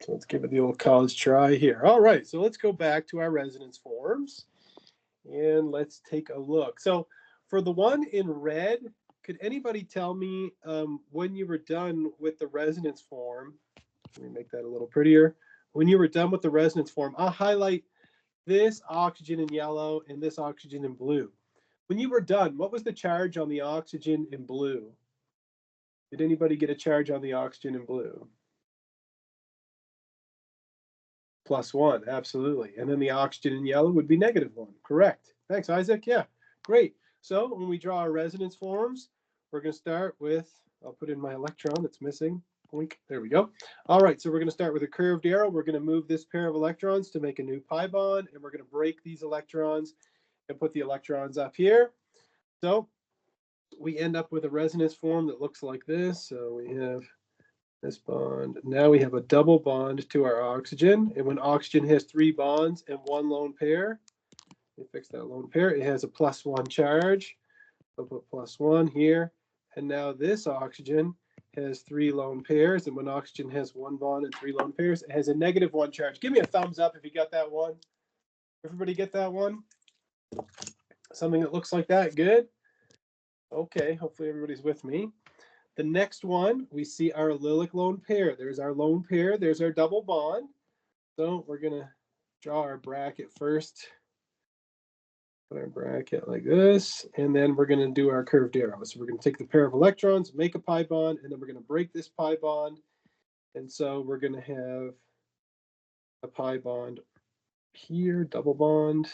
So let's give it the old college try here. All right, so let's go back to our resonance forms and let's take a look. So for the one in red, could anybody tell me when you were done with the resonance form? Let me make that a little prettier. When you were done with the resonance form, I'll highlight this oxygen in yellow and this oxygen in blue. When you were done, what was the charge on the oxygen in blue? Did anybody get a charge on the oxygen in blue? +1, absolutely. And then the oxygen in yellow would be -1. Correct. Thanks, Isaac. Yeah, great. So when we draw our resonance forms, we're going to start with, I'll put in my electron that's missing. Blink. There we go. All right, so we're going to start with a curved arrow. We're going to move this pair of electrons to make a new pi bond, and we're going to break these electrons and put the electrons up here. So we end up with a resonance form that looks like this. So we have this bond. Now we have a double bond to our oxygen. And when oxygen has 3 bonds and 1 lone pair, let me fix that lone pair, it has a +1 charge. I'll put +1 here. And now this oxygen has 3 lone pairs. And when oxygen has 1 bond and 3 lone pairs, it has a -1 charge. Give me a thumbs up if you got that one. Everybody get that one? Something that looks like that? Good? Okay, hopefully everybody's with me. The next one, we see our allylic lone pair. There's our lone pair. There's our double bond. So we're going to draw our bracket first. Put our bracket like this. And then we're going to do our curved arrow. So we're going to take the pair of electrons, make a pi bond, and then we're going to break this pi bond. And so we're going to have a pi bond here, double bond.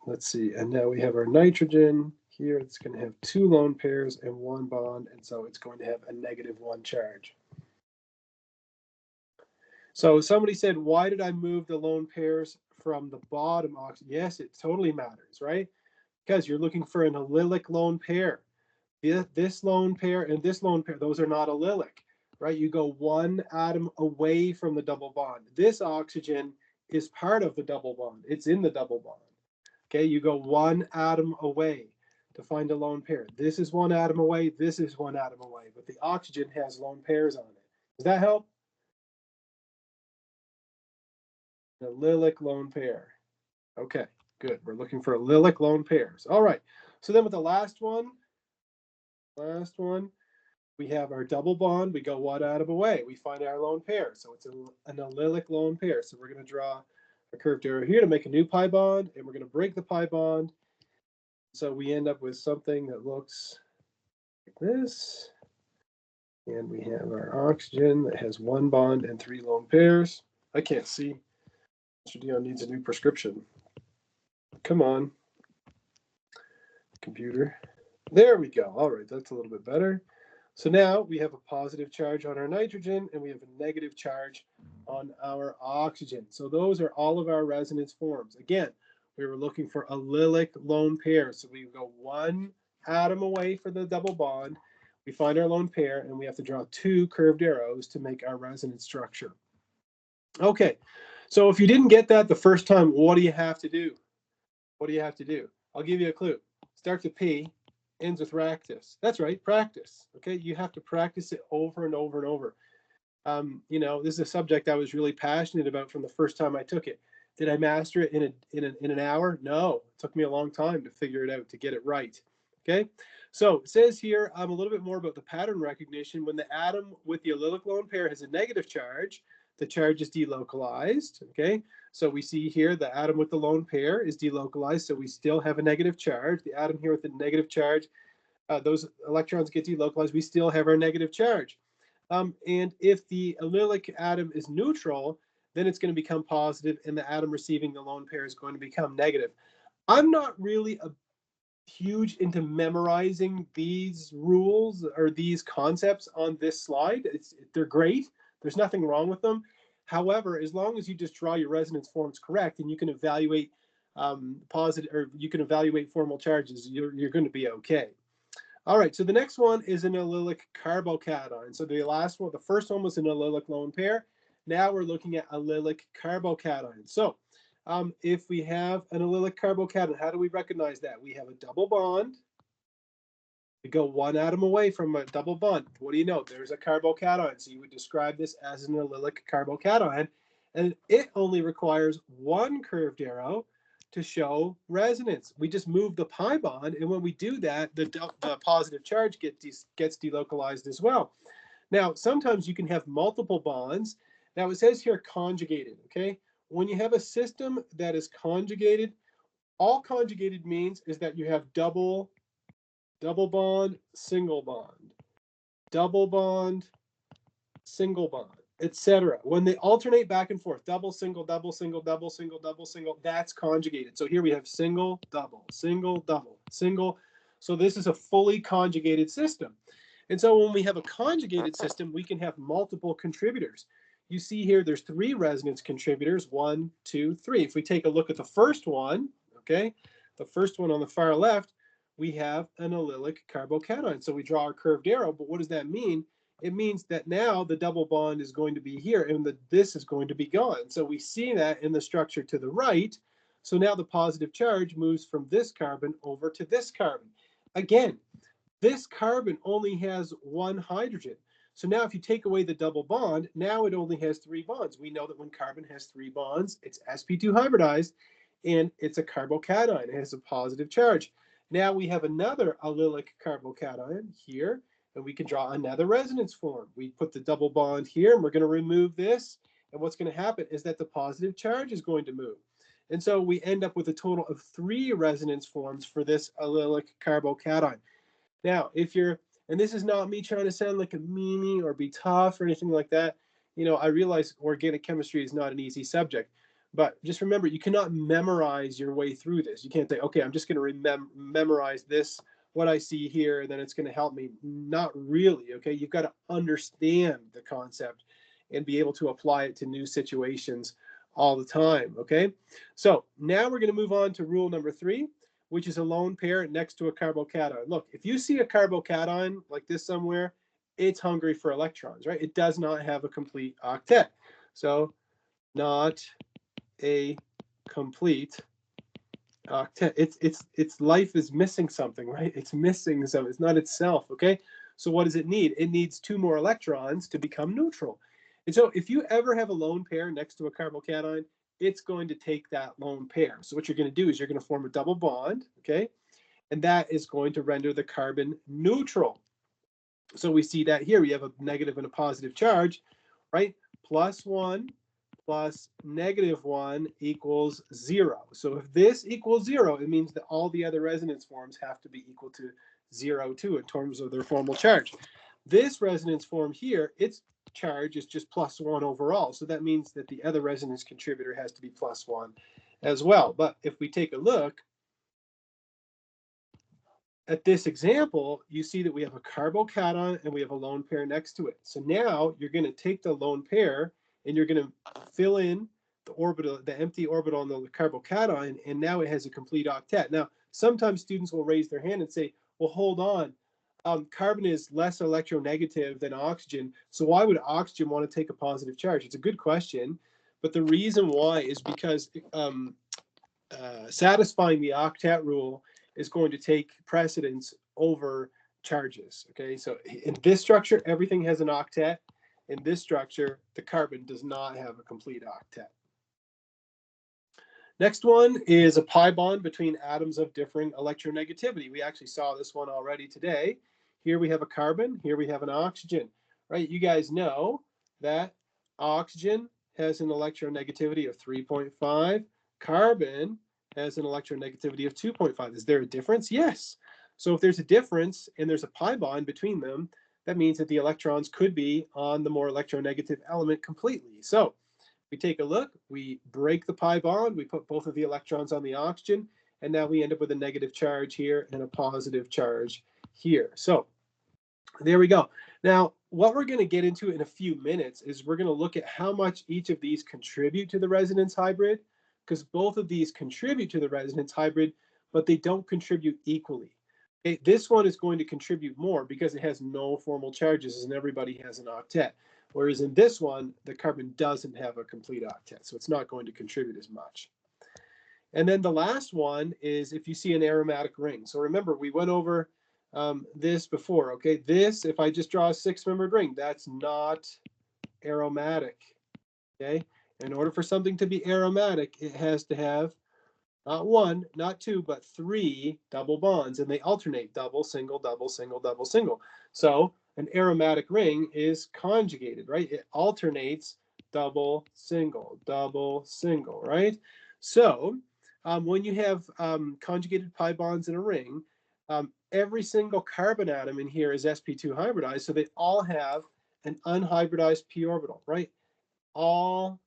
Let's see. And now we have our nitrogen. Here it's going to have 2 lone pairs and 1 bond, and so it's going to have a -1 charge. So somebody said, why did I move the lone pairs from the bottom oxygen? Yes, it totally matters, right? Because you're looking for an allylic lone pair. This lone pair and this lone pair, those are not allylic, right? You go 1 atom away from the double bond. This oxygen is part of the double bond. It's in the double bond. Okay, you go 1 atom away to find a lone pair. This is 1 atom away, this is 1 atom away, but the oxygen has lone pairs on it. Does that help? An allylic lone pair. Okay, good. We're looking for allylic lone pairs. All right, so then with the last one, we have our double bond. We go 1 atom away. We find our lone pair, so it's an allylic lone pair. So we're going to draw a curved arrow here to make a new pi bond, and we're going to break the pi bond. So we end up with something that looks like this. And we have our oxygen that has 1 bond and 3 lone pairs. I can't see. Mr. Dion needs a new prescription. Come on, computer. There we go. All right, that's a little bit better. So now we have a positive charge on our nitrogen and we have a negative charge on our oxygen. So those are all of our resonance forms. Again, we were looking for allylic lone pairs. So we go 1 atom away for the double bond. We find our lone pair and we have to draw 2 curved arrows to make our resonance structure. Okay, so if you didn't get that the first time, what do you have to do? What do you have to do? I'll give you a clue. Starts with P, ends with practice. That's right, practice. Okay, you have to practice it over and over and over. You know, this is a subject I was really passionate about from the first time I took it. Did I master it in an hour? No, it took me a long time to figure it out, to get it right. Okay, so it says here a little bit more about the pattern recognition. When the atom with the allylic lone pair has a negative charge, the charge is delocalized. Okay, so we see here the atom with the lone pair is delocalized, so we still have a negative charge. The atom here with the negative charge, those electrons get delocalized, we still have our negative charge. And if the allylic atom is neutral, then it's going to become positive, and the atom receiving the lone pair is going to become negative. I'm not really a huge into memorizing these rules or these concepts on this slide. They're great. There's nothing wrong with them. However, as long as you just draw your resonance forms correct and you can evaluate positive, or you can evaluate formal charges, you're going to be okay. All right, so the next one is an allylic carbocation. So the last one, the first one was an allylic lone pair. Now we're looking at allylic carbocation. So if we have an allylic carbocation, how do we recognize that? We have a double bond. We go one atom away from a double bond. What do you know? There's a carbocation. So you would describe this as an allylic carbocation. And it only requires one curved arrow to show resonance. We just move the pi bond. And when we do that, the positive charge gets delocalized as well. Now, sometimes you can have multiple bonds. Now, it says here conjugated, okay? When you have a system that is conjugated, all conjugated means is that you have double bond, single bond, double bond, single bond, etc. When they alternate back and forth, double, single, double, single, double, single, double, single, that's conjugated. So here we have single, double, single. So this is a fully conjugated system. And so when we have a conjugated system, we can have multiple contributors. You see here, there's 3 resonance contributors, 1, 2, 3. If we take a look at the first one, okay, the first one on the far left, we have an allylic carbocation. So we draw our curved arrow, but what does that mean? It means that now the double bond is going to be here and this is going to be gone. So we see that in the structure to the right. So now the positive charge moves from this carbon over to this carbon. Again, this carbon only has 1 hydrogen. So now if you take away the double bond, now it only has 3 bonds. We know that when carbon has 3 bonds, it's sp2 hybridized and it's a carbocation. It has a positive charge. Now we have another allylic carbocation here, and we can draw another resonance form. We put the double bond here, and we're going to remove this. And what's going to happen is that the positive charge is going to move. And so we end up with a total of 3 resonance forms for this allylic carbocation. Now, if you're, and this is not me trying to sound like a meanie or be tough or anything like that. You know, I realize organic chemistry is not an easy subject. But just remember, you cannot memorize your way through this. You can't say, okay, I'm just going to memorize this, what I see here, and then it's going to help me. Not really, okay? You've got to understand the concept and be able to apply it to new situations all the time, okay? So now we're going to move on to rule number 3, which is a lone pair next to a carbocation. Look, if you see a carbocation like this somewhere, it's hungry for electrons, right? It does not have a complete octet. So not a complete octet. Its life is missing something, right? It's missing something. It's not itself, okay? So what does it need? It needs 2 more electrons to become neutral. And so if you ever have a lone pair next to a carbocation, it's going to take that lone pair. So what you're going to do is you're going to form a double bond, okay? And that is going to render the carbon neutral. So we see that here. We have a negative and a positive charge, right? +1 plus -1 equals 0. So if this equals 0, it means that all the other resonance forms have to be equal to 0 too in terms of their formal charge. This resonance form here, its charge is just +1 overall. So that means that the other resonance contributor has to be +1 as well. But if we take a look at this example, you see that we have a carbocation and we have a lone pair next to it. So now you're going to take the lone pair and you're going to fill in the orbital, the empty orbital on the carbocation, and now it has a complete octet. Now, sometimes students will raise their hand and say, well, hold on. Carbon is less electronegative than oxygen, so why would oxygen want to take a positive charge? It's a good question, but the reason why is because satisfying the octet rule is going to take precedence over charges, okay? So in this structure, everything has an octet. In this structure, the carbon does not have a complete octet. Next one is a pi bond between atoms of differing electronegativity. We actually saw this one already today. Here we have a carbon, here we have an oxygen, right? You guys know that oxygen has an electronegativity of 3.5. Carbon has an electronegativity of 2.5. Is there a difference? Yes. So if there's a difference and there's a pi bond between them, that means that the electrons could be on the more electronegative element completely. So we take a look, we break the pi bond, we put both of the electrons on the oxygen, and now we end up with a negative charge here and a positive charge here. So there we go. Now, what we're going to get into in a few minutes is we're going to look at how much each of these contribute to the resonance hybrid, because both of these contribute to the resonance hybrid, but they don't contribute equally. Okay, this one is going to contribute more because it has no formal charges and everybody has an octet. Whereas in this one, the carbon doesn't have a complete octet, so it's not going to contribute as much. And then the last one is if you see an aromatic ring. So remember, we went over this before, okay? This, if I just draw a 6-membered ring, that's not aromatic, okay? In order for something to be aromatic, it has to have not 1, not 2, but 3 double bonds, and they alternate double, single, double, single, double, single. So an aromatic ring is conjugated, right? It alternates double, single, right? So when you have conjugated pi bonds in a ring, every single carbon atom in here is sp2 hybridized, so they all have an unhybridized p orbital, right? All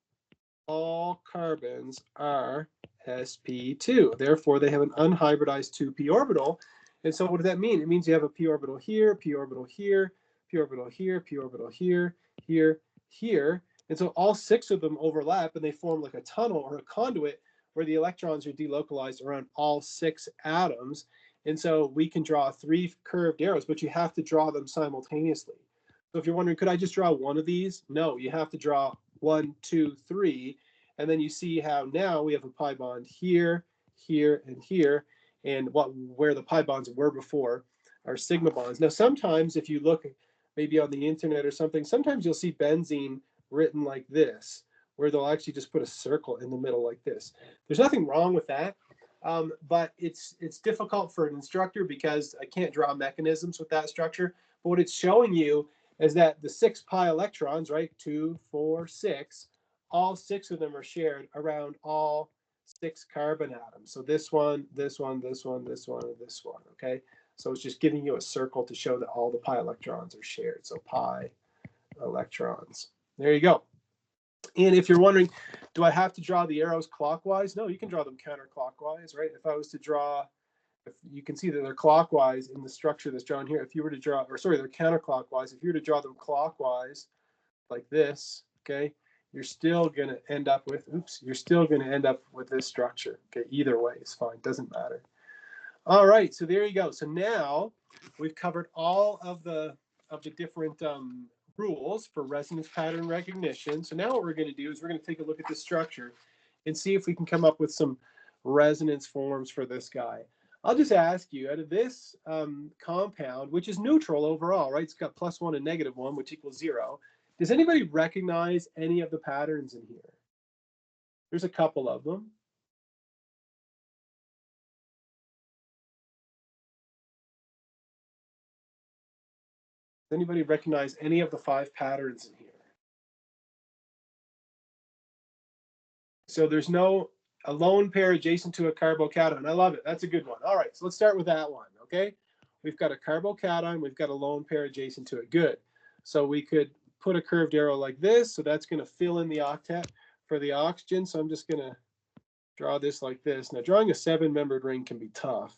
carbons are sp2. Therefore, they have an unhybridized 2p orbital. And so what does that mean? It means you have a p orbital here, p orbital here, p orbital here, p orbital here, here, here. And so all 6 of them overlap and they form like a tunnel or a conduit where the electrons are delocalized around all 6 atoms. And so we can draw 3 curved arrows, but you have to draw them simultaneously. So if you're wondering, could I just draw one of these? No, you have to draw 1, 2, 3, and then you see how now we have a pi bond here, here, and here, and where the pi bonds were before are sigma bonds. Now, sometimes if you look maybe on the internet or something, sometimes you'll see benzene written like this, where they'll actually just put a circle in the middle like this. There's nothing wrong with that, but it's difficult for an instructor because I can't draw mechanisms with that structure. But what it's showing you is that the 6 pi electrons, right, 2, 4, 6, all 6 of them are shared around all 6 carbon atoms. So this one, this one, this one, this one, and this one, okay? So it's just giving you a circle to show that all the pi electrons are shared. So pi electrons. There you go. And if you're wondering, do I have to draw the arrows clockwise? No, you can draw them counterclockwise, right? If I was to draw, if you can see that they're clockwise in the structure that's drawn here. If you were to draw, or sorry, they're counterclockwise. If you were to draw them clockwise like this, okay, you're still going to end up with, you're still going to end up with this structure. Okay, either way is fine, doesn't matter. All right, so there you go. So now we've covered all of the different rules for resonance pattern recognition. So now what we're going to do is we're going to take a look at the structure and see if we can come up with some resonance forms for this guy. I'll just ask you, out of this compound, which is neutral overall, right? It's got +1 and -1, which equals 0. Does anybody recognize any of the patterns in here? There's a couple of them. Does anybody recognize any of the 5 patterns in here? So there's no a lone pair adjacent to a carbocation. I love it. That's a good one. All right, so let's start with that one, okay? We've got a carbocation. We've got a lone pair adjacent to it. Good. So we could put a curved arrow like this. So that's going to fill in the octet for the oxygen. So I'm just going to draw this like this. Now, drawing a 7-membered ring can be tough.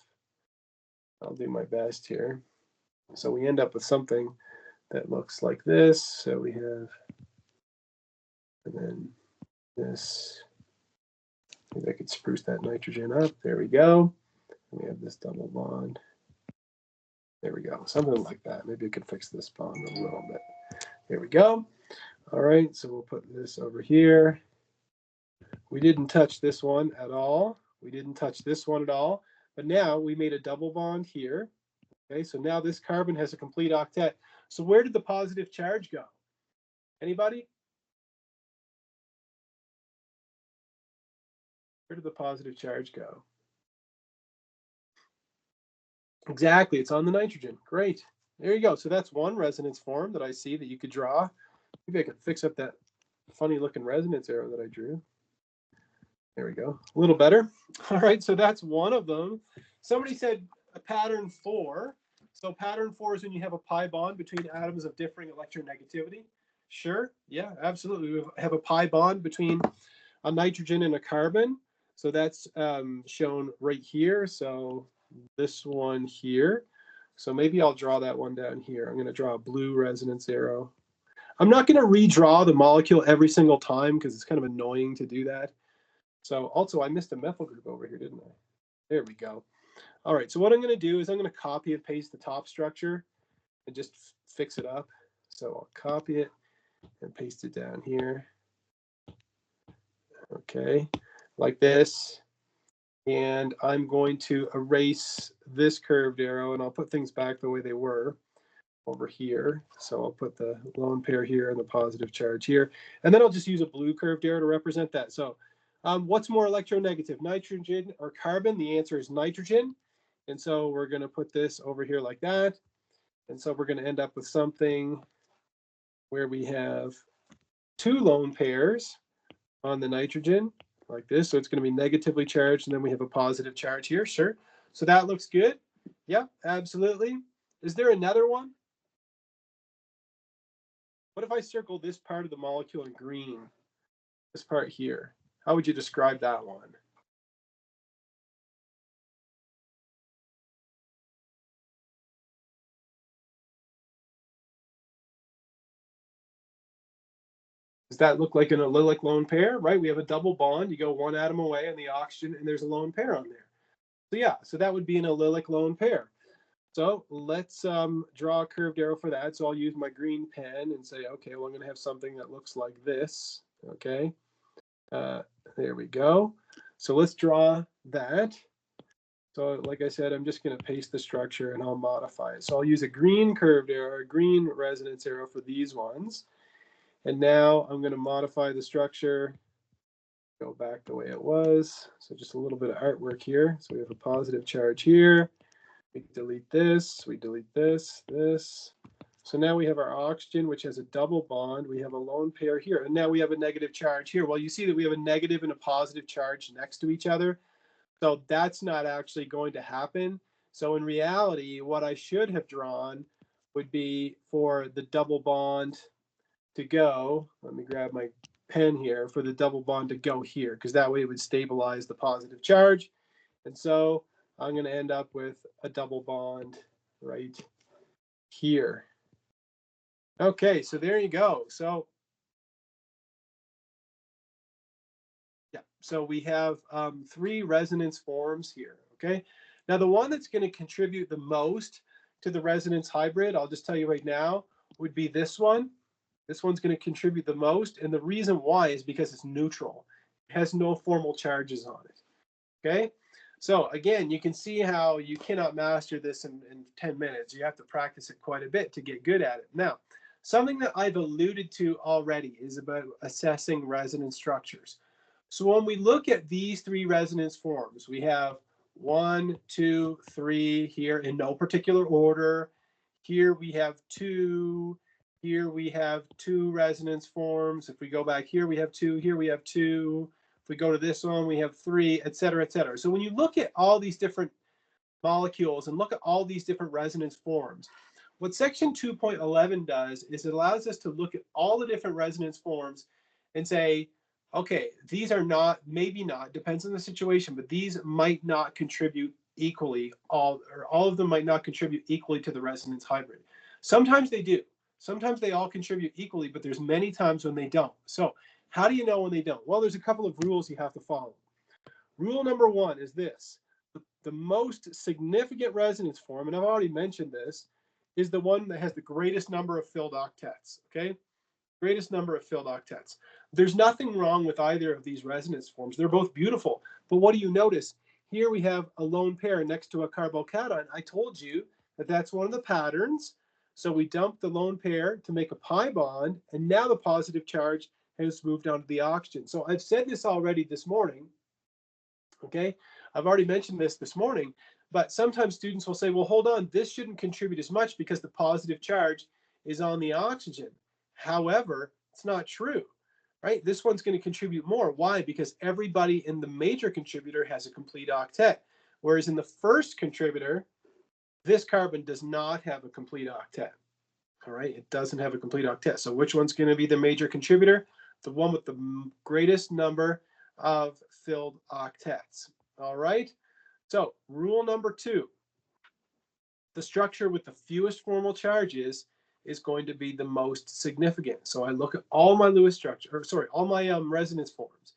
I'll do my best here. So we end up with something that looks like this. So we have, and then this. Maybe I could spruce that nitrogen up. There we go. We have this double bond. There we go. Something like that. Maybe I could fix this bond a little bit. There we go. All right, so we'll put this over here. We didn't touch this one at all. We didn't touch this one at all. But now we made a double bond here. Okay, so now this carbon has a complete octet. So where did the positive charge go? Anybody? Where did the positive charge go? Exactly, it's on the nitrogen. Great. There you go. So that's one resonance form that I see that you could draw. Maybe I could fix up that funny looking resonance arrow that I drew. There we go. A little better. All right, so that's one of them. Somebody said a pattern 4. So pattern 4 is when you have a pi bond between atoms of differing electronegativity. Sure. Yeah, absolutely. We have a pi bond between a nitrogen and a carbon. So that's shown right here. So this one here. So maybe I'll draw that one down here. I'm going to draw a blue resonance arrow. I'm not going to redraw the molecule every single time because it's kind of annoying to do that. So also I missed a methyl group over here, didn't I? There we go. All right, so what I'm going to do is I'm going to copy and paste the top structure and just fix it up. So I'll copy it and paste it down here. Okay, like this. And I'm going to erase this curved arrow, and I'll put things back the way they were over here. So I'll put the lone pair here and the positive charge here. And then I'll just use a blue curved arrow to represent that. So what's more electronegative, nitrogen or carbon? The answer is nitrogen. And so we're going to put this over here like that. And so we're going to end up with something where we have two lone pairs on the nitrogen like this. So it's going to be negatively charged, and then we have a positive charge here. Sure. So that looks good. Yeah, absolutely. Is there another one? What if I circle this part of the molecule in green? This part here. How would you describe that one? Does that look like an allylic lone pair, right? We have a double bond. You go one atom away on the oxygen, and there's a lone pair on there. So yeah, so that would be an allylic lone pair. So let's draw a curved arrow for that. So I'll use my green pen and say, okay, well, I'm going to have something that looks like this. Okay, there we go. So let's draw that. So like I said, I'm just going to paste the structure and I'll modify it. So I'll use a green curved arrow, a green resonance arrow for these ones. And now I'm going to modify the structure, go back the way it was. So just a little bit of artwork here. So we have a positive charge here. We delete this, we delete this, this. So now we have our oxygen, which has a double bond. We have a lone pair here. And now we have a negative charge here. Well, you see that we have a negative and a positive charge next to each other. So that's not actually going to happen. So in reality, what I should have drawn would be for the double bond to go. Let me grab my pen here for the double bond to go here, because that way it would stabilize the positive charge. And so I'm going to end up with a double bond right here. Okay, so there you go. So yeah, so we have three resonance forms here. Okay, now the one that's going to contribute the most to the resonance hybrid, I'll just tell you right now, would be this one. This one's going to contribute the most, and the reason why is because it's neutral. It has no formal charges on it. Okay, so again, you can see how you cannot master this in 10 minutes. You have to practice it quite a bit to get good at it. Now, something that I've alluded to already is about assessing resonance structures. So when we look at these three resonance forms, we have 1, 2, 3 here in no particular order. Here we have 2. Here we have 2 resonance forms. If we go back here, we have 2. Here we have 2. If we go to this one, we have 3, et cetera, et cetera. So when you look at all these different molecules and look at all these different resonance forms, what section 2.11 does is it allows us to look at all the different resonance forms and say, okay, these are not, maybe not, depends on the situation, but these might not contribute equally, all of them might not contribute equally to the resonance hybrid. Sometimes they do. Sometimes they all contribute equally, but there's many times when they don't. So how do you know when they don't? Well, there's a couple of rules you have to follow. Rule number 1 is this. The most significant resonance form, and I've already mentioned this, is the one that has the greatest number of filled octets, okay? Greatest number of filled octets. There's nothing wrong with either of these resonance forms. They're both beautiful. But what do you notice? Here we have a lone pair next to a carbocation. I told you that that's one of the patterns. So we dump the lone pair to make a pi bond, and now the positive charge has moved on to the oxygen. So I've said this already this morning, okay? I've already mentioned this morning, but sometimes students will say, well, hold on, this shouldn't contribute as much because the positive charge is on the oxygen. However, it's not true, right? This one's going to contribute more. Why? Because everybody in the major contributor has a complete octet, whereas in the first contributor, this carbon does not have a complete octet. All right, it doesn't have a complete octet. So which one's going to be the major contributor? The one with the greatest number of filled octets. All right, so rule number 2, the structure with the fewest formal charges is going to be the most significant. So I look at all my Lewis structure, or sorry, all my resonance forms.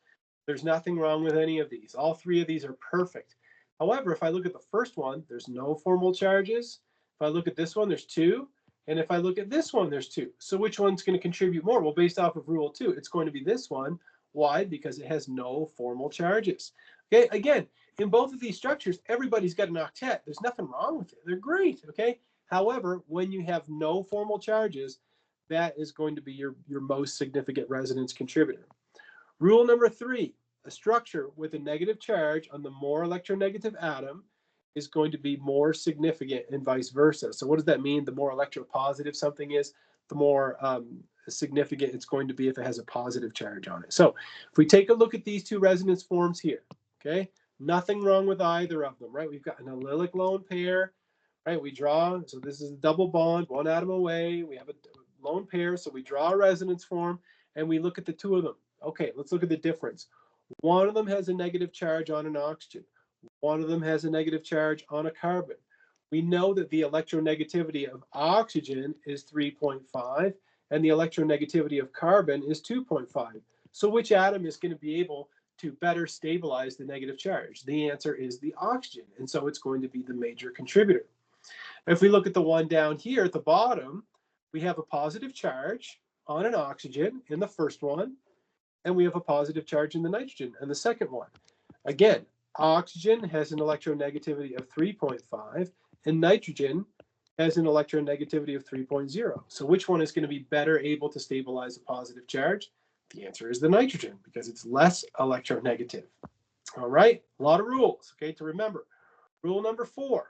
There's nothing wrong with any of these. All 3 of these are perfect. However, if I look at the first one, there's no formal charges. If I look at this one, there's 2. And if I look at this one, there's 2. So which one's going to contribute more? Well, based off of rule 2, it's going to be this one. Why? Because it has no formal charges. Okay, again, in both of these structures, everybody's got an octet. There's nothing wrong with it. They're great, okay? However, when you have no formal charges, that is going to be your most significant resonance contributor. Rule number 3, a structure with a negative charge on the more electronegative atom is going to be more significant and vice versa. So what does that mean? The more electropositive something is, the more significant it's going to be if it has a positive charge on it. So if we take a look at these two resonance forms here, okay, nothing wrong with either of them, right? We've got an allylic lone pair, right? We draw, so this is a double bond, one atom away. We have a lone pair, so we draw a resonance form and we look at the two of them. Okay, let's look at the difference. One of them has a negative charge on an oxygen. One of them has a negative charge on a carbon. We know that the electronegativity of oxygen is 3.5 and the electronegativity of carbon is 2.5. So which atom is going to be able to better stabilize the negative charge? The answer is the oxygen, and so it's going to be the major contributor. If we look at the one down here at the bottom, we have a positive charge on an oxygen in the first one, and we have a positive charge in the nitrogen in the second one. Again, oxygen has an electronegativity of 3.5, and nitrogen has an electronegativity of 3.0. So which one is going to be better able to stabilize a positive charge? The answer is the nitrogen, because it's less electronegative. All right, a lot of rules, okay, to remember. Rule number 4,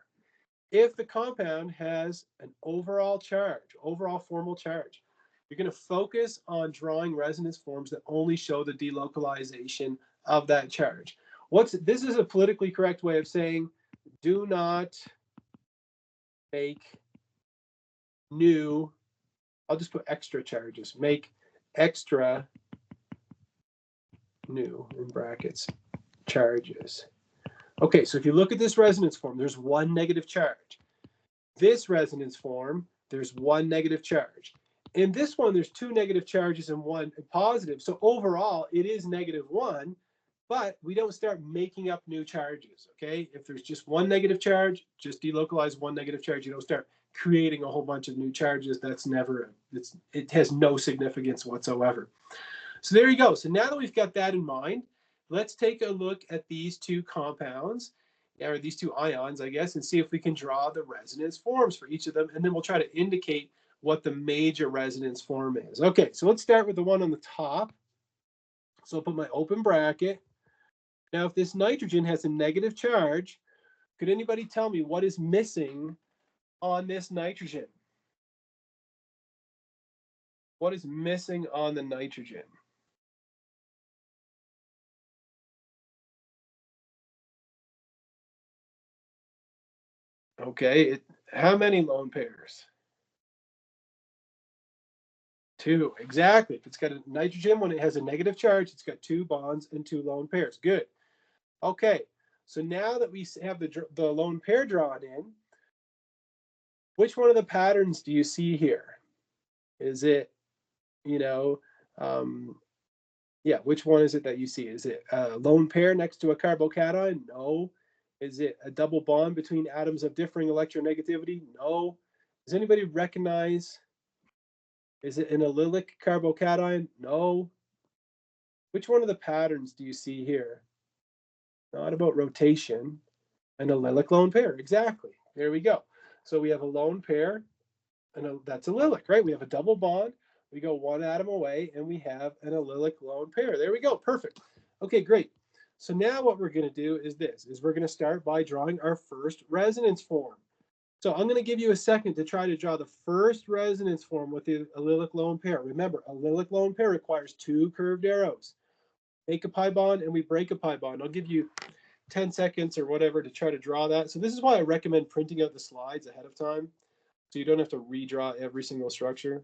if the compound has an overall charge, overall formal charge, you're going to focus on drawing resonance forms that only show the delocalization of that charge. This is a politically correct way of saying do not make new, I'll just put extra charges, make extra new in brackets charges. Okay, so if you look at this resonance form, there's one negative charge. This resonance form, there's one negative charge. In this one, there's two negative charges and one positive. So overall, it is -1, but we don't start making up new charges, okay? If there's just one negative charge, just delocalize one negative charge. You don't start creating a whole bunch of new charges. That's never, it has no significance whatsoever. So there you go. So now that we've got that in mind, let's take a look at these two compounds, or these two ions, I guess, and see if we can draw the resonance forms for each of them. And then we'll try to indicate what the major resonance form is. Okay, so let's start with the one on the top. So I'll put my open bracket. Now, if this nitrogen has a negative charge, could anybody tell me what is missing on this nitrogen? What is missing on the nitrogen? Okay, how many lone pairs? 2, exactly. If it's got a nitrogen, when it has a negative charge, it's got 2 bonds and 2 lone pairs. Good. Okay, so now that we have the lone pair drawn in, which one of the patterns do you see here? Is it, you know, yeah, which one is it that you see? Is it a lone pair next to a carbocation? No. Is it a double bond between atoms of differing electronegativity? No. Does anybody recognize? Is it an allylic carbocation? No. Which one of the patterns do you see here? Not about rotation. An allylic lone pair. Exactly. There we go. So we have a lone pair, and that's allylic, right? We have a double bond. We go one atom away, and we have an allylic lone pair. There we go. Perfect. Okay, great. So now what we're going to do is this, is we're going to start by drawing our first resonance form. So I'm going to give you a second to try to draw the first resonance form with the allylic lone pair. Remember, allylic lone pair requires 2 curved arrows. Make a pi bond, and we break a pi bond. I'll give you 10 seconds or whatever to try to draw that. So this is why I recommend printing out the slides ahead of time, so you don't have to redraw every single structure.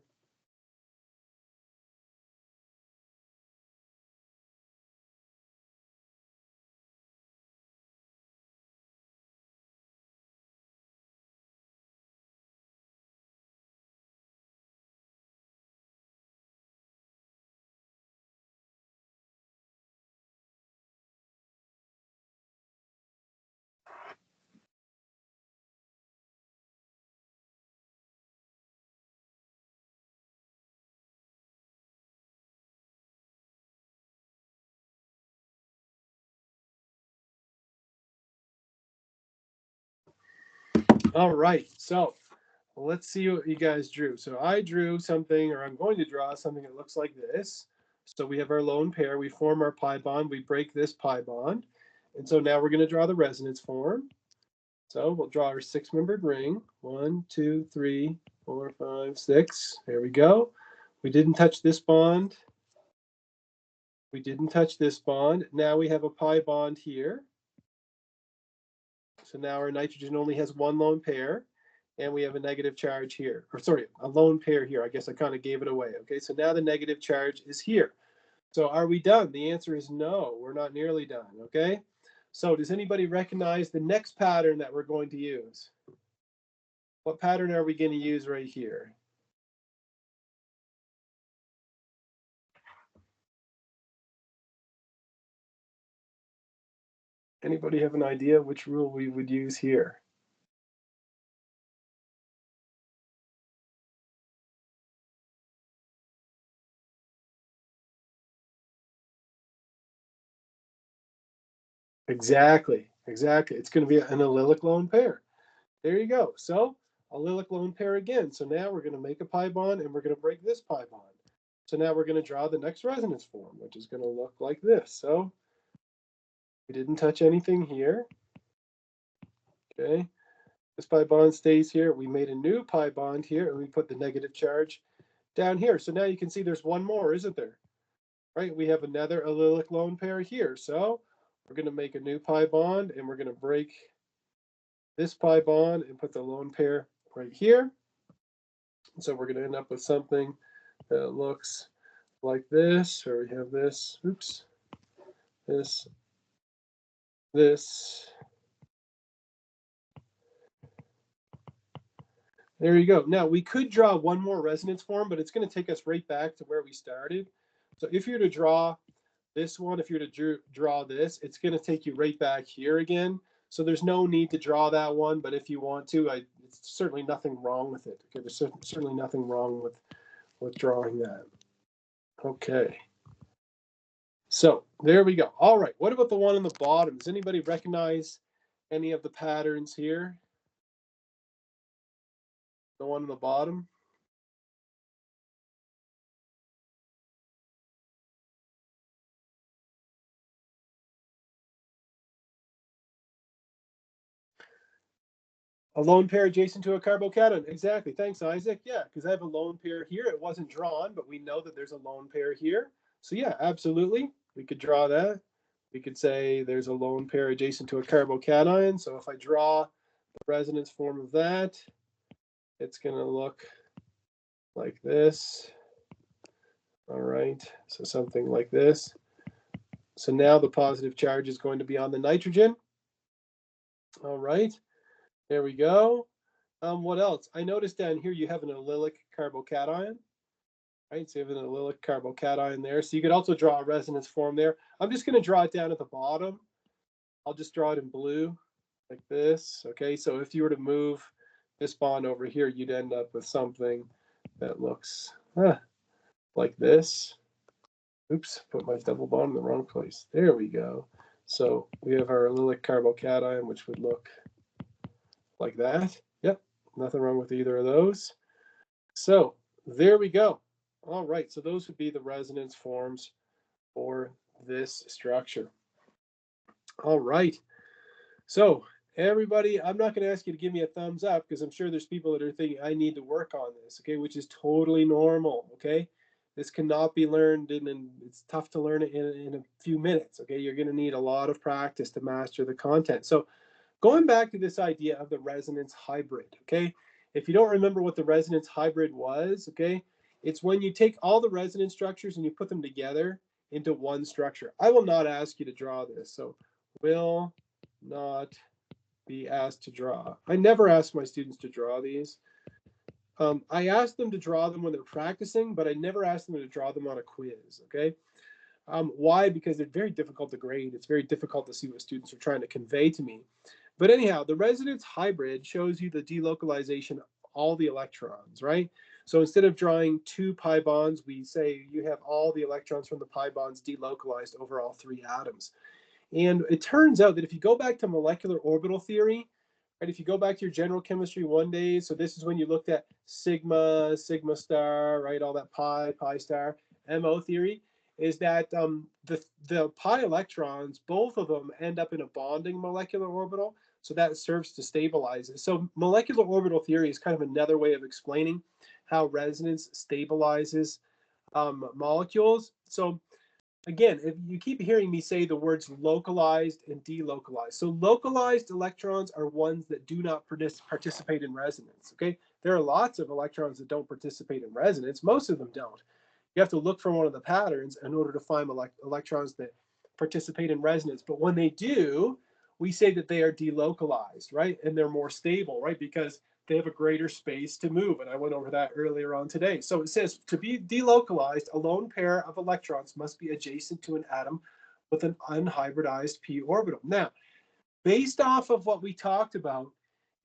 All right, so let's see what you guys drew. So I drew something, or I'm going to draw something that looks like this. So we have our lone pair, we form our pi bond, we break this pi bond. And so now we're going to draw the resonance form. So we'll draw our six-membered ring. 1, 2, 3, 4, 5, 6. There we go. We didn't touch this bond. We didn't touch this bond. Now we have a pi bond here. So now our nitrogen only has one lone pair, and we have a negative charge here. Or sorry, a lone pair here. I guess I kind of gave it away. Okay, so now the negative charge is here. So are we done? The answer is no, we're not nearly done. Okay, so does anybody recognize the next pattern that we're going to use? What pattern are we going to use right here? Anybody have an idea which rule we would use here? Exactly. It's going to be an allylic lone pair. There you go. So allylic lone pair again. So now we're going to make a pi bond and we're going to break this pi bond. So now we're going to draw the next resonance form, which is going to look like this. So we didn't touch anything here. Okay. This pi bond stays here. We made a new pi bond here and we put the negative charge down here. So now you can see there's one more, isn't there? Right? We have another allylic lone pair here. So we're going to make a new pi bond and we're going to break this pi bond and put the lone pair right here. So we're going to end up with something that looks like this, or we have this, oops, this, this. There you go. Now we could draw one more resonance form, but it's going to take us right back to where we started. So if you're to draw this one, if you're to draw this, it's going to take you right back here again. So there's no need to draw that one, but if you want to, it's certainly nothing wrong with it. Okay, there's certainly nothing wrong with drawing that. Okay. So there we go. All right. What about the one on the bottom? Does anybody recognize any of the patterns here? The one on the bottom? A lone pair adjacent to a carbocation. Exactly. Thanks, Isaac. Yeah, because I have a lone pair here. It wasn't drawn, but we know that there's a lone pair here. So yeah, absolutely. We could draw that. We could say there's a lone pair adjacent to a carbocation. So if I draw the resonance form of that, it's going to look like this. All right. So something like this. So now the positive charge is going to be on the nitrogen. All right. There we go. What else? I noticed down here you have an allylic carbocation. Right, so you have an allylic carbocation there. So you could also draw a resonance form there. I'm just going to draw it down at the bottom. I'll just draw it in blue like this. Okay, so if you were to move this bond over here, you'd end up with something that looks like this. Oops, put my double bond in the wrong place. There we go. So we have our allylic carbocation, which would look like that. Yep, nothing wrong with either of those. So there we go. All right, so those would be the resonance forms for this structure. All right, so everybody, I'm not going to ask you to give me a thumbs up because I'm sure there's people that are thinking I need to work on this, okay, which is totally normal, okay? This cannot be learned and it's tough to learn it in a few minutes, okay? You're going to need a lot of practice to master the content. So going back to this idea of the resonance hybrid, okay? If you don't remember what the resonance hybrid was, okay, it's when you take all the resonance structures and you put them together into one structure. I will not ask you to draw this, so will not be asked to draw. I never ask my students to draw these. I ask them to draw them when they're practicing, but I never ask them to draw them on a quiz, okay? Why? Because they're very difficult to grade. It's very difficult to see what students are trying to convey to me. But anyhow, the resonance hybrid shows you the delocalization of all the electrons, right? So instead of drawing two pi bonds, we say you have all the electrons from the pi bonds delocalized over all three atoms. And it turns out that if you go back to molecular orbital theory, Right? If you go back to your general chemistry 1 day, so this is when you looked at sigma, sigma star, right? All that pi, pi star, MO theory, is that the pi electrons, both of them end up in a bonding molecular orbital. So that serves to stabilize it. So molecular orbital theory is kind of another way of explaining how resonance stabilizes molecules. So again, if you keep hearing me say the words localized and delocalized. So localized electrons are ones that do not participate in resonance, okay? There are lots of electrons that don't participate in resonance. Most of them don't. You have to look for one of the patterns in order to find electrons that participate in resonance. But when they do, we say that they are delocalized, right? And they're more stable, right? Because they have a greater space to move. And I went over that earlier on today. So it says to be delocalized, a lone pair of electrons must be adjacent to an atom with an unhybridized p orbital. Now, based off of what we talked about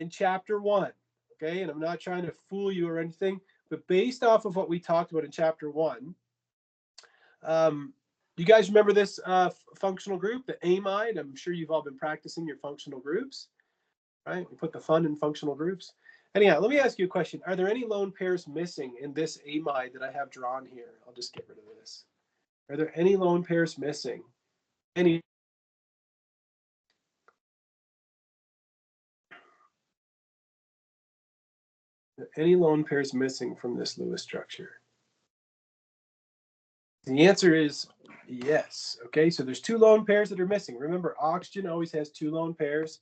in chapter 1, okay, and I'm not trying to fool you or anything, but based off of what we talked about in chapter 1, you guys remember this functional group, the amide? I'm sure you've all been practicing your functional groups, right? We put the fun in functional groups. Anyhow, let me ask you a question. Are there any lone pairs missing in this amide that I have drawn here? I'll just get rid of this. Are there any lone pairs missing? Any lone pairs missing from this Lewis structure? The answer is yes. Okay, so there's 2 lone pairs that are missing. Remember, oxygen always has 2 lone pairs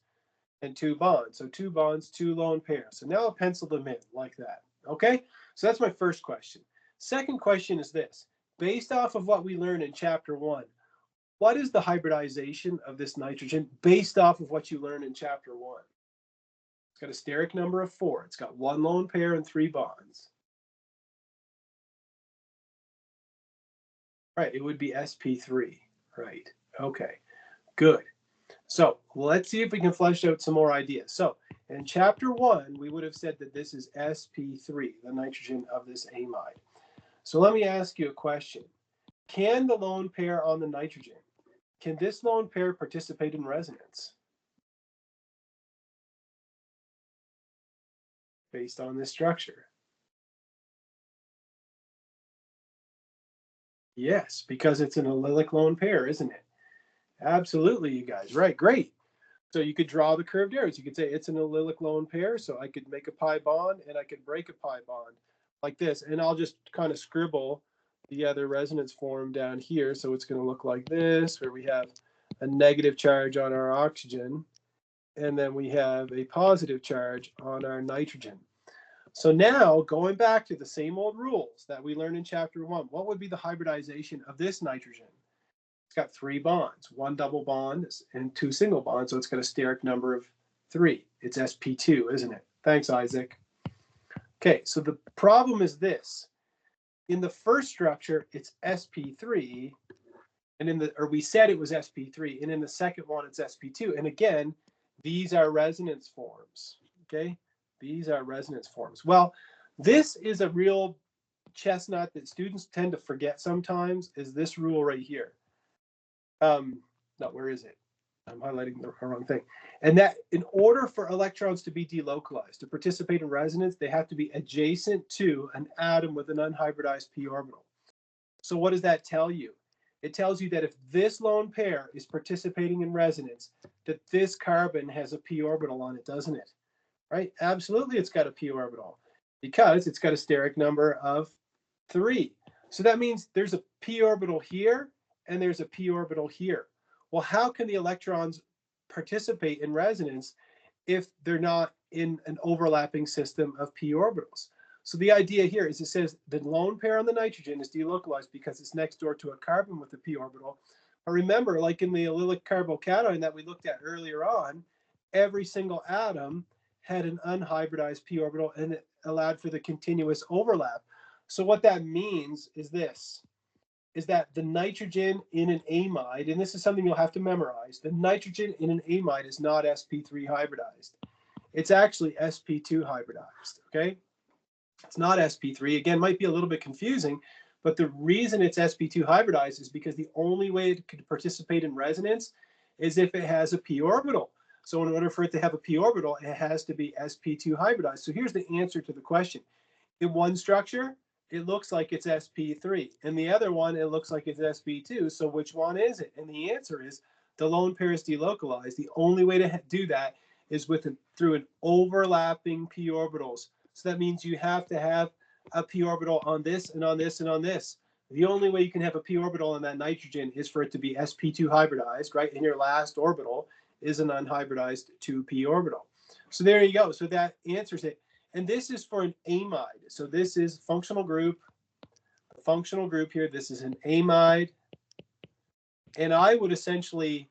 and 2 bonds. So 2 bonds, 2 lone pairs. So now I'll pencil them in like that. Okay, so that's my first question. Second question is this. Based off of what we learned in chapter 1, what is the hybridization of this nitrogen based off of what you learned in chapter 1? It's got a steric number of 4. It's got 1 lone pair and 3 bonds. Right, it would be sp3. Right, okay, good. So let's see if we can flesh out some more ideas. So in chapter 1, we would have said that this is sp3, the nitrogen of this amide. So let me ask you a question. Can the lone pair on the nitrogen, can this lone pair participate in resonance based on this structure? Yes, because it's an allylic lone pair, isn't it? Absolutely, you guys. Right, great. So you could draw the curved arrows. You could say it's an allylic lone pair, so I could make a pi bond and I could break a pi bond like this. And I'll just kind of scribble the other resonance form down here. So it's going to look like this, where we have a negative charge on our oxygen, and then we have a positive charge on our nitrogen. So now, going back to the same old rules that we learned in chapter 1, what would be the hybridization of this nitrogen? It's got 3 bonds, 1 double bond and 2 single bonds, so it's got a steric number of 3. It's sp2, isn't it? Thanks, Isaac. Okay, so the problem is this. In the first structure, it's sp3, and we said it was sp3, and in the second one, it's sp2. And again, these are resonance forms, okay? These are resonance forms. Well, this is a real chestnut that students tend to forget sometimes, is this rule right here. No, where is it? I'm highlighting the wrong thing. And that in order for electrons to be delocalized, to participate in resonance, they have to be adjacent to an atom with an unhybridized p orbital. So what does that tell you? It tells you that if this lone pair is participating in resonance, that this carbon has a p orbital on it, doesn't it? Right? Absolutely, it's got a p orbital because it's got a steric number of 3. So that means there's a p orbital here and there's a p orbital here. Well, how can the electrons participate in resonance if they're not in an overlapping system of p orbitals? So the idea here is it says the lone pair on the nitrogen is delocalized because it's next door to a carbon with a p orbital. But remember, like in the allylic carbocation that we looked at earlier on, every single atom had an unhybridized p orbital and it allowed for the continuous overlap. So what that means is this, is that the nitrogen in an amide, and this is something you'll have to memorize, the nitrogen in an amide is not sp3 hybridized. It's actually sp2 hybridized, okay? It's not sp3. Again, might be a little bit confusing, but the reason it's sp2 hybridized is because the only way it could participate in resonance is if it has a p orbital. So in order for it to have a p orbital, it has to be sp2 hybridized. So here's the answer to the question. In one structure, it looks like it's sp3. In the other one, it looks like it's sp2. So which one is it? And the answer is the lone pair is delocalized. The only way to do that is through an overlapping p orbitals. So that means you have to have a p orbital on this and on this and on this. The only way you can have a p orbital on that nitrogen is for it to be sp2 hybridized, right? And your last orbital is an unhybridized 2p orbital. So there you go. So that answers it. And this is for an amide. So this is functional group here. This is an amide. And I would essentially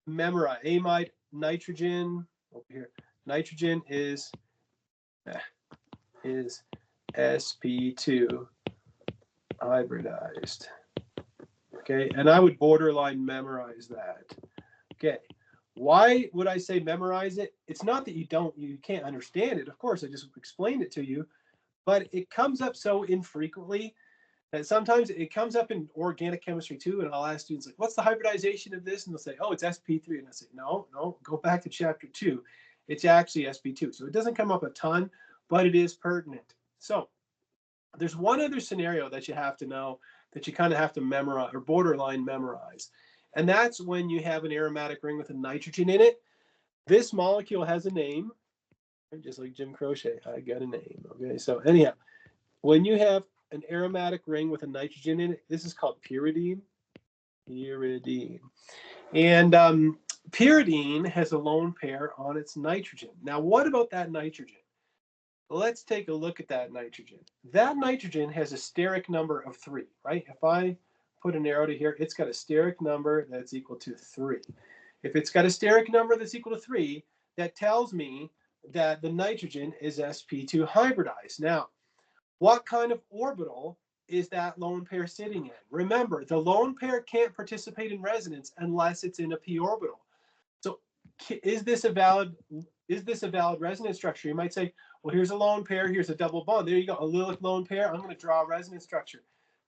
memorize amide nitrogen over here. Nitrogen is sp2 hybridized. Okay, and I would borderline memorize that. Okay, why would I say memorize it? It's not that you can't understand it. Of course, I just explained it to you, but it comes up so infrequently that sometimes it comes up in organic chemistry too. And I'll ask students like, what's the hybridization of this? And they'll say, oh, it's sp3. And I say, no, go back to chapter 2. It's actually sp2. So it doesn't come up a ton, but it is pertinent. So there's one other scenario that you have to know that you kind of have to memorize or borderline memorize. And that's when you have an aromatic ring with a nitrogen in it. This molecule has a name, just like Jim Crochet. I got a name. Okay, so anyhow, when you have an aromatic ring with a nitrogen in it, this is called pyridine. Pyridine. And pyridine has a lone pair on its nitrogen. Now, what about that nitrogen? Let's take a look at that nitrogen. That nitrogen has a steric number of 3, right? If I put an arrow to here, it's got a steric number that's equal to 3. If it's got a steric number that's equal to 3, that tells me that the nitrogen is sp2 hybridized. Now, what kind of orbital is that lone pair sitting in? Remember, the lone pair can't participate in resonance unless it's in a p orbital. So is this a valid resonance structure? You might say, well, here's a lone pair, here's a double bond. There you go, allylic lone pair. I'm going to draw a resonance structure.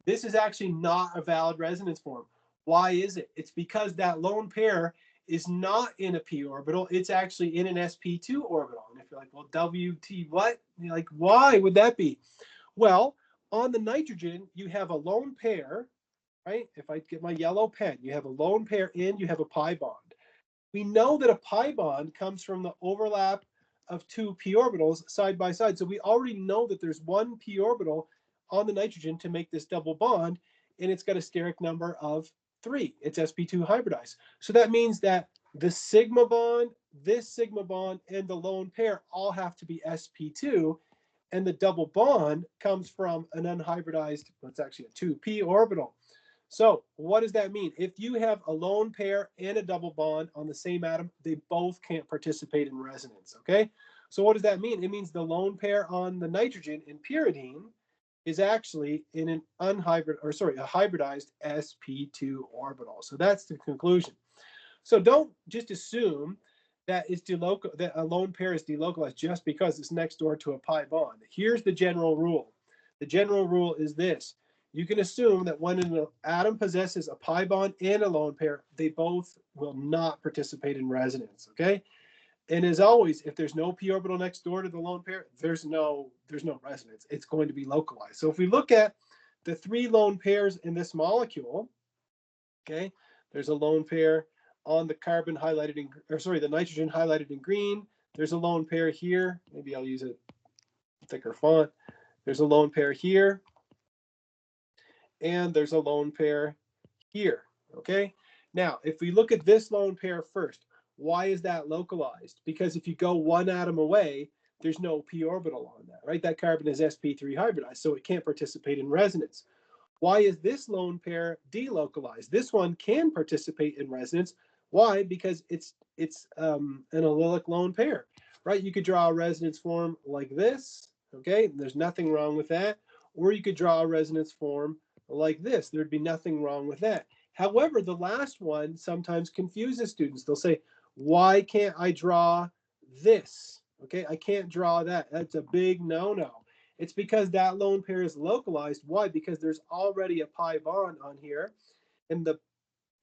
This is actually not a valid resonance form. Why is it? It's because that lone pair is not in a p orbital. It's actually in an sp2 orbital. And if you're like, well, WT what? You're like, why would that be? Well, on the nitrogen, you have a lone pair, right? If I get my yellow pen, you have a lone pair and you have a pi bond. We know that a pi bond comes from the overlap of 2 p orbitals side by side. So we already know that there's 1 p orbital on the nitrogen to make this double bond, and it's got a steric number of 3. It's sp2 hybridized. So that means that the sigma bond, this sigma bond, and the lone pair all have to be sp2, and the double bond comes from an unhybridized, well, it's actually a 2p orbital. So what does that mean? If you have a lone pair and a double bond on the same atom, they both can't participate in resonance, okay? So what does that mean? It means the lone pair on the nitrogen in pyridine is actually in an a hybridized sp2 orbital. So that's the conclusion. So don't just assume that a lone pair is delocalized just because it's next door to a pi bond. Here's the general rule. The general rule is this. You can assume that when an atom possesses a pi bond and a lone pair, they both will not participate in resonance, okay? And as always, if there's no p orbital next door to the lone pair, there's no resonance. It's going to be localized. So if we look at the 3 lone pairs in this molecule, okay, there's a lone pair on the carbon highlighted in, the nitrogen highlighted in green. There's a lone pair here. Maybe I'll use a thicker font. There's a lone pair here. And there's a lone pair here, okay? Now, if we look at this lone pair first, why is that localized? Because if you go 1 atom away, there's no p orbital on that, right? That carbon is sp3 hybridized, so it can't participate in resonance. Why is this lone pair delocalized? This one can participate in resonance. Why? Because it's an allylic lone pair, right? You could draw a resonance form like this, okay? There's nothing wrong with that. Or you could draw a resonance form like this. There'd be nothing wrong with that. However, the last one sometimes confuses students. They'll say, why can't I draw this? Okay, I can't draw that. That's a big no-no. It's because that lone pair is localized. Why? Because there's already a pi bond on here, and the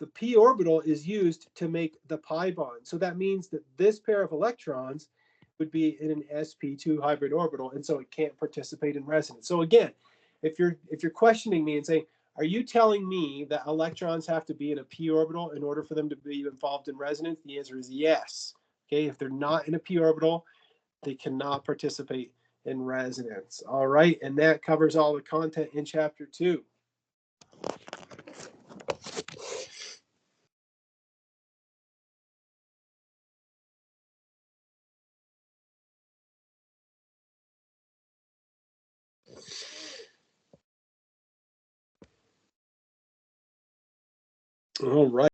the p orbital is used to make the pi bond. So that means that this pair of electrons would be in an sp2 hybrid orbital, and so it can't participate in resonance. So again, if you're questioning me and saying, are you telling me that electrons have to be in a p orbital in order for them to be involved in resonance? The answer is yes. Okay, if they're not in a p orbital, they cannot participate in resonance. All right, and that covers all the content in chapter 2. All right.